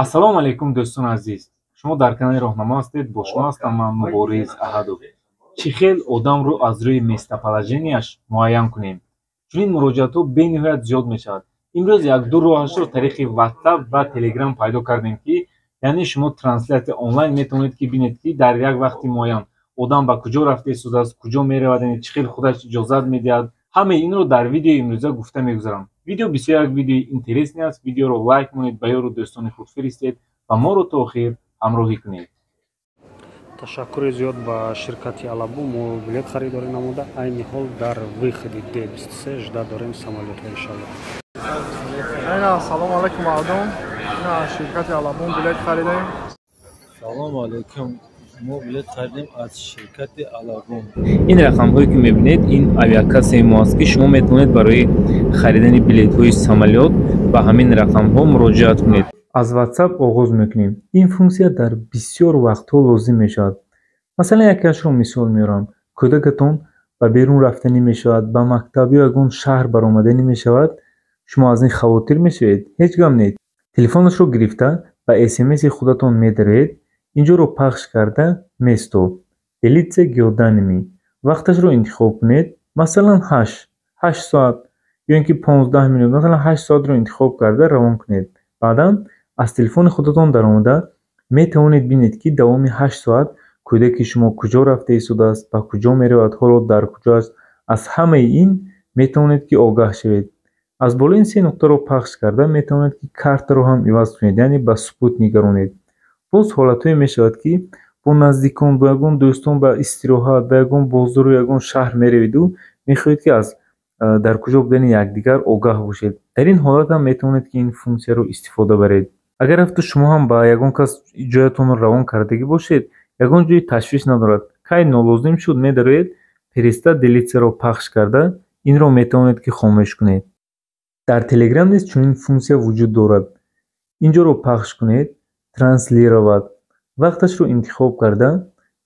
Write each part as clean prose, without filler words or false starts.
ассалому алайкум дӯстон азиз, шумо дар канали роҳнамо ҳастед. Бо шумо ҳастам ман Мубориз Аҳадов. Чӣ хел одамро аз рӯи местоположенияш муайян кунем? Чунин муроҷиатҳо бениҳоят зиёд мешавад. имрӯз як-ду роҳашро тариқи WhatsApp ва Telegram пайдо кардем, ки яъне шумо транслятсия онлайн метавонед ки бинед ки дар як вақти муайян одам ба куҷо рафта истодааст, куҷо меравад, чӣ хел худаш иҷозат медиҳад. Ҳамаи инро дар видеои имрӯза гуфта мегузарам. Видео бисёр як видеои интересни аст. Видеоро лайк монед, ба ёру дӯстони худ фиристед ва моро то охир ҳамроҳӣ кунед. Ташаккури зиёд ба ширкати Алабу. Мо билет харидорӣ намуда айни ҳол дар выходи D23 жда дорем самолётро иншаллоҳ. Салому алайкум мардум. Ширкати Алабу билет харидем. Салому алайкум. мо билет харидем аз ширкати Алабу. ин рақамҳое ки мебинед, ин авиакассаи мо аст, ки шумо метавонед барои харидани билетҳои самолёт ба ҳамин рақамҳо муроҷиат кунед. аз WhatsApp оғоз мекунем. ин функсия дар бисёр вақтҳо лозим мешавад. масалан, якашро мисол меорам. кӯдакатон ба берун рафтанӣ мешавад, ба мактаб ё ягон шаҳр баромаданӣ мешавад. шумо аз ин хавотир мешавед? ҳеҷ гап нет. телефонашро гирифта ба SMS-и худатон медаред. инҷоро пахш карда место делитсек ё даними вақташро интихоб кунед. масалан 8 соат ё ин ки 15 минут, масалан 8 соатро интихоб карда равон кунед. баъдан аз телефони худатон даромада метавонед бинед ки давоми 8 соат кӯдаки шумо куҷо рафта истодааст, ба куҷо меравад, ҳоло дар куҷо аст. аз ҳамаи ин метавонед ки огаҳ шавед. аз болои ин се нуқтаро пахш карда метавонед ки картаро ҳам иваз кунед, яъне ба супут нигаронед. боз ҳолатҳое мешавад ки бо наздикон, бо ягон дӯстон ба истироҳат, ба ягон бозору ягон шаҳр меравиду мехоҳед ки аз дар куҷо будани якдигар огаҳ бошед. дар ин ҳолат ҳам метавонед ки ин функсияро истифода баред. агар ҳафту шумо ҳам ба ягон кас ҷоятонро равон кардагӣ бошед, ягон ҷои ташвиш надорад. кай нолозим шуд, медароед фириста делитсияро пахш карда инро метавонед ки хомӯш кунед. дар Telegram низ чунин функсия вуҷуд дорад. инҷоро пахш кунед, транслировать вақташро интихоб карда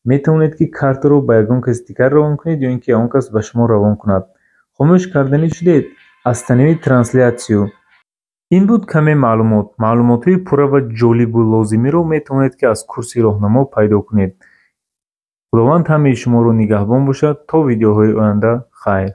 метавонед ки картаро ба ягон каси дигар равон кунед ё ин ки ягон кас ба шумо равон кунад. хомӯш карданӣ шудед, аз таниби транслясия. ин буд каме маълумотҳои пурра ва ҷолибу лозимиро метавонед ки аз курси роҳнамо пайдо кунед. худованд ҳамаи шуморо нигаҳбон бошад. то видеоҳои оянда, хайр.